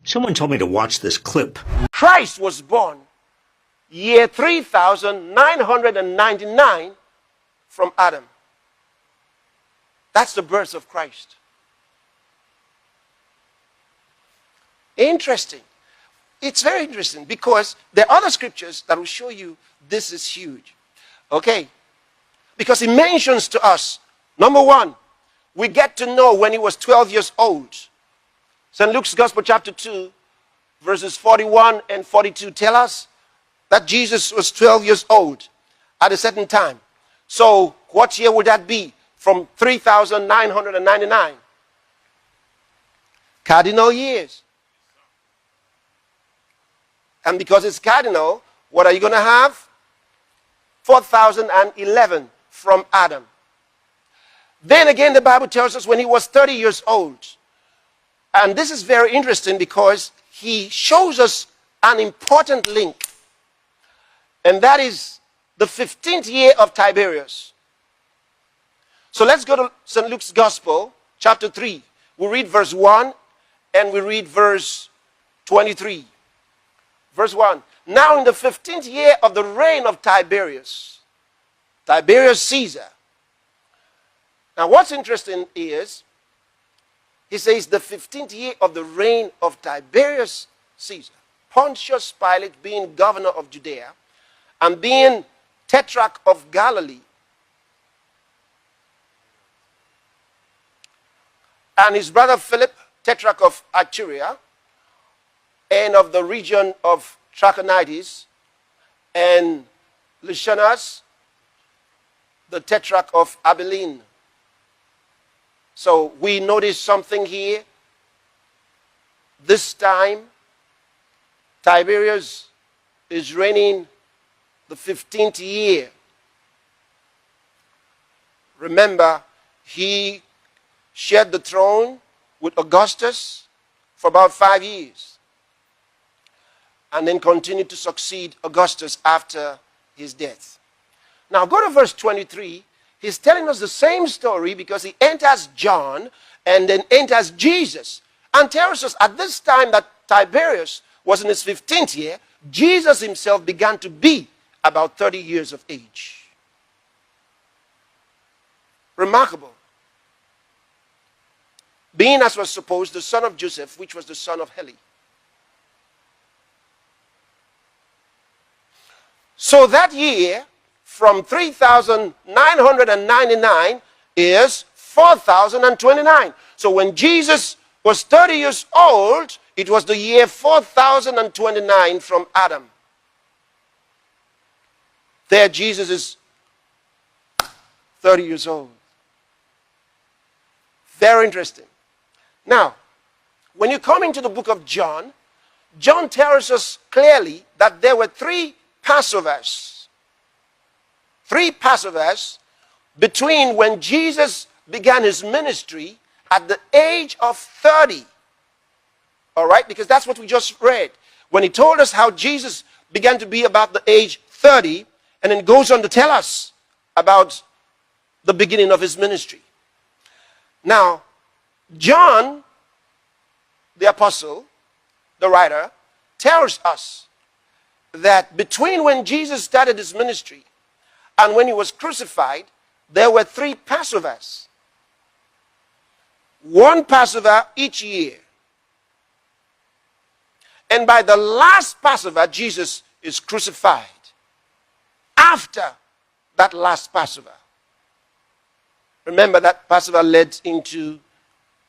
Someone told me to watch this clip. Christ was born year 3,999 from Adam. That's the birth of Christ. Interesting. It's very interesting because there are other scriptures that will show you this is huge. Okay? Because it mentions to us, number one, we get to know when he was 12 years old. St. Luke's Gospel chapter 2, verses 41 and 42 tell us that Jesus was 12 years old at a certain time. So what year would that be from 3,999? Cardinal years. And because it's cardinal, what are you going to have? 4,011 from Adam. Then again, the Bible tells us when he was 30 years old. And this is very interesting because he shows us an important link. And that is the 15th year of Tiberius. So let's go to St. Luke's Gospel, chapter 3. We read verse 1 and we read verse 23. Verse 1. Now in the 15th year of the reign of Tiberius Caesar. Now what's interesting is, he says the 15th year of the reign of Tiberius Caesar, Pontius Pilate being governor of Judea and being tetrarch of Galilee, and his brother Philip, tetrarch of Iturea, and of the region of Trachonitis, and Lysianus, the tetrarch of Abilene. So we notice something here. This time, Tiberius is reigning the 15th year. Remember, he shared the throne with Augustus for about 5 years, and then continued to succeed Augustus after his death. Now go to verse 23. He's telling us the same story because he enters John and then enters Jesus and tells us at this time that Tiberius was in his 15th year, Jesus himself began to be about 30 years of age. Remarkable. Being, as was supposed, the son of Joseph, which was the son of Heli. So that year, from 3,999 is 4,029. So when Jesus was 30 years old, it was the year 4,029 from Adam. There Jesus is 30 years old. Very interesting. Now, when you come into the book of John, John tells us clearly that there were three Passovers. 3 Passovers between when Jesus began his ministry at the age of 30. All right? Because that's what we just read. When he told us how Jesus began to be about the age 30, and then goes on to tell us about the beginning of his ministry. Now, John, the apostle, the writer, tells us that between when Jesus started his ministry and when he was crucified, there were 3 Passovers. 1 Passover each year. And by the last Passover, Jesus is crucified. After that last Passover. Remember that Passover led into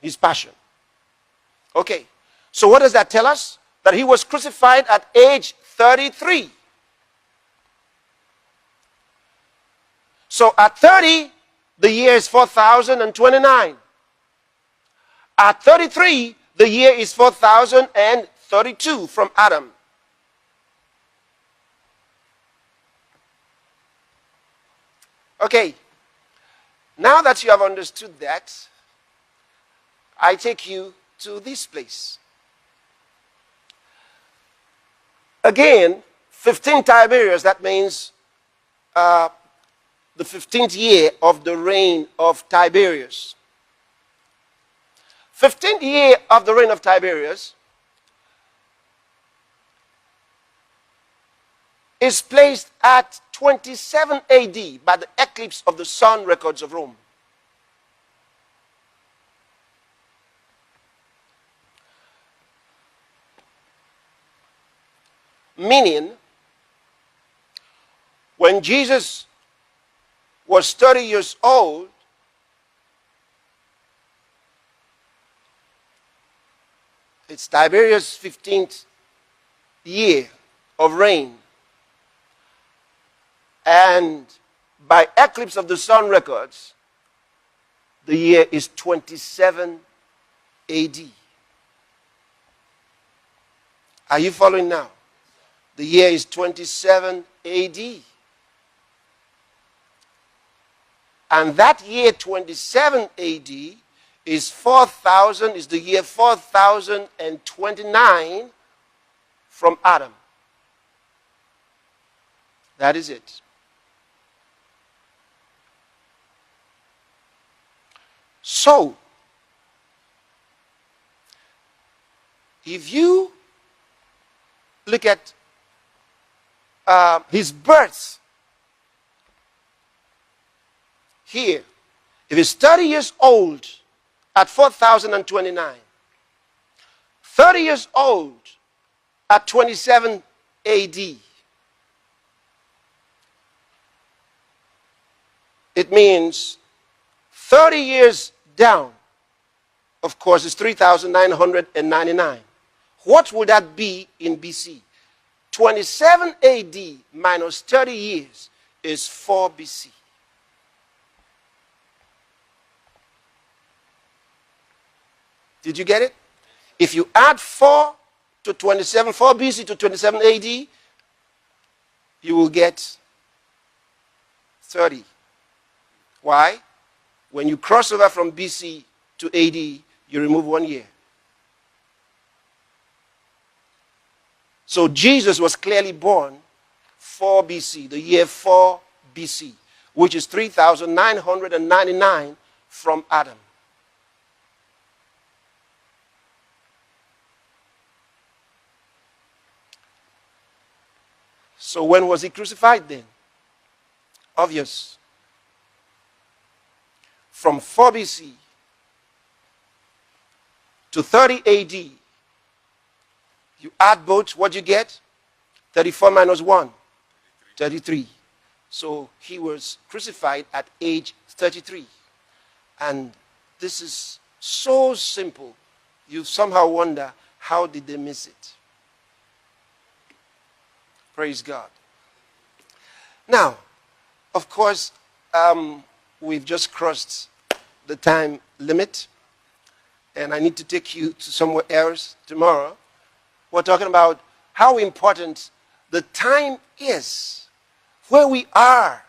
his passion. Okay. So what does that tell us? That he was crucified at age 33. So at 30, the year is 4,029. At 33, the year is 4,032 from Adam. Okay. Now that you have understood that, I take you to this place. Again, 15 Tiberius, that means the 15th year of the reign of Tiberius. 15th year of the reign of Tiberius, is placed at 27 AD by the eclipse of the sun records of Rome. Meaning, when Jesus was 30 years old, it's Tiberius' 15th year of reign. And by eclipse of the sun records, the year is 27 AD. Are you following now? The year is 27 AD. And that year 27 AD is the year 4029 from Adam. That is it. So, if you look at his birth here, if he's 30 years old at 4029, 30 years old at 27 AD, it means 30 years down, of course, is 3,999. What would that be in BC? 27 AD minus 30 years is 4 BC. Did you get it? If you add 4 to 27, 4 BC to 27 AD, you will get 30. Why? When you cross over from BC to AD, you remove 1 year. So Jesus was clearly born 4 BC, the year 4 BC, which is 3,999 from Adam. So when was he crucified then? Obvious. From 4 BC to 30 AD, you add both, what you get? 34 minus 1, 33. So he was crucified at age 33. And this is so simple. You somehow wonder, how did they miss it? Praise God. Now, of course, we've just crossed the time limit, and I need to take you to somewhere else tomorrow. We're talking about how important the time is, where we are.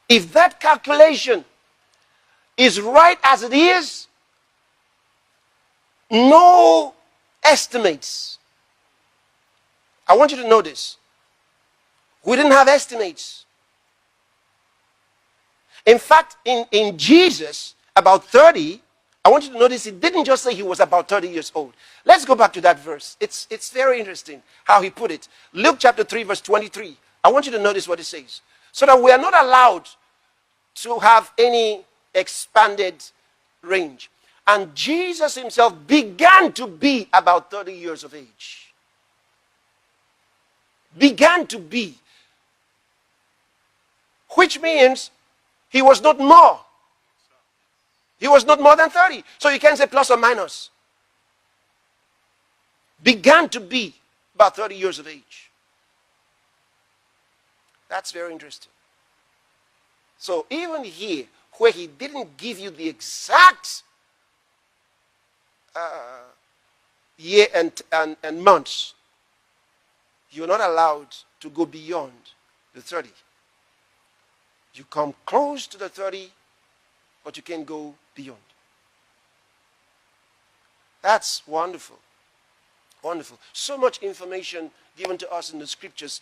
If that calculation is right as it is, no estimates. I want you to know this. We didn't have estimates. In fact, in Jesus, about 30, I want you to notice he didn't just say he was about 30 years old. Let's go back to that verse. It's very interesting how he put it. Luke chapter 3, verse 23. I want you to notice what it says. So that we are not allowed to have any expanded range. And Jesus himself began to be about 30 years of age. Began to be. Which means he was not more. He was not more than 30. So you can't say plus or minus. Began to be about 30 years of age. That's very interesting. So even here, where he didn't give you the exact year and months, you're not allowed to go beyond the 30. You come close to the 30, but you can't go beyond. That's wonderful. Wonderful. So much information given to us in the scriptures.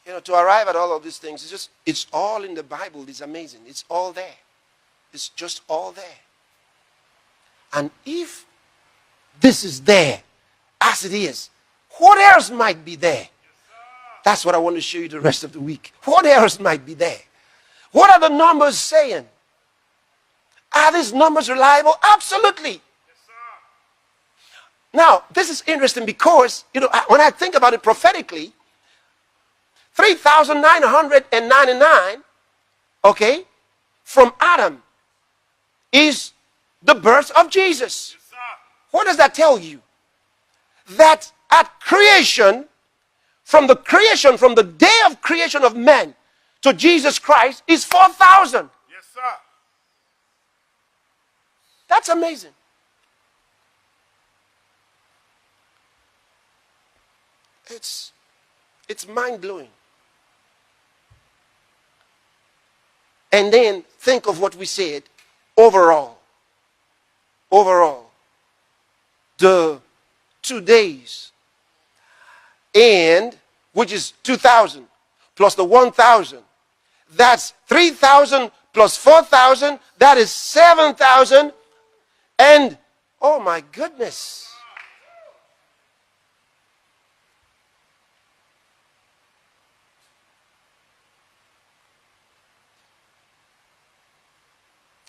You know, to arrive at all of these things, it's all in the Bible. It's amazing. It's all there. It's just all there. And if this is there, as it is, what else might be there? That's what I want to show you the rest of the week. What else might be there? What are the numbers saying? Are these numbers reliable? Absolutely. Yes, now, this is interesting because, when I think about it prophetically, 3,999, okay, from Adam is the birth of Jesus. Yes, what does that tell you? That at creation, from the day of creation of man to Jesus Christ is 4,000. Yes, sir. That's amazing. It's mind-blowing. And then think of what we said overall. The 2 days, and which is 2,000 plus the 1,000. That's 3,000 plus 4,000. That is 7,000. And, oh my goodness.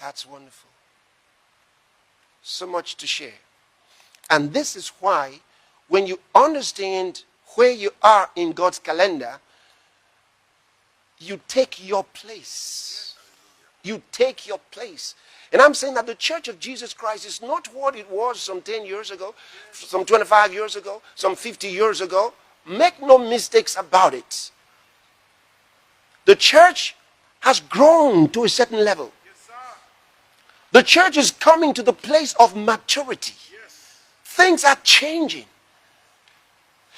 That's wonderful. So much to share. And this is why, when you understand where you are in God's calendar, you take your place. You take your place. And I'm saying that the Church of Jesus Christ is not what it was some 10 years ago, some 25 years ago, some 50 years ago. Make no mistakes about it. The church has grown to a certain level. The church is coming to the place of maturity. Things are changing.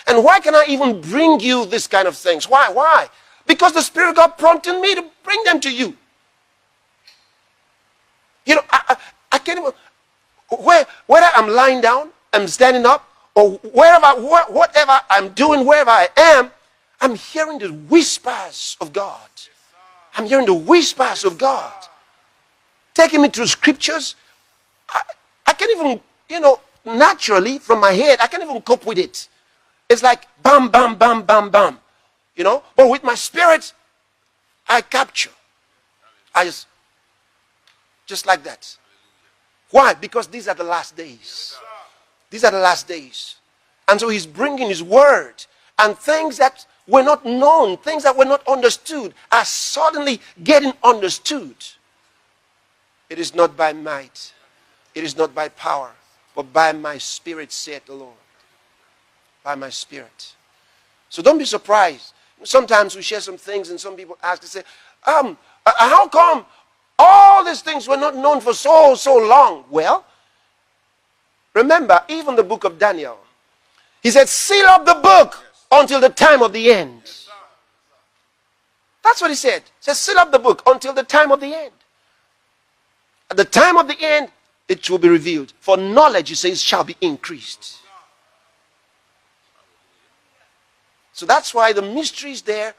And why can I even bring you this kind of things? Why? Because the Spirit of God prompted me to bring them to you. I can't even, whether I'm lying down, I'm standing up, or whatever I'm doing, wherever I am, I'm hearing the whispers of God. I'm hearing the whispers of God. Taking me through scriptures. I can't even, naturally from my head, I can't even cope with it. It's like bam, bam, bam, bam, bam. But with my spirit, I capture. I just like that. Why? Because these are the last days. These are the last days. And so he's bringing his word. And things that were not known, things that were not understood, are suddenly getting understood. It is not by might. It is not by power. But by my spirit, saith the Lord. By my spirit. So don't be surprised. Sometimes we share some things and some people ask and say, how come all these things were not known for so long? Well, remember, even the book of Daniel, he said, seal up the book until the time of the end. That's what he said. He said, seal up the book until the time of the end. At the time of the end, it will be revealed. For knowledge, he says, shall be increased. So that's why the mystery is there.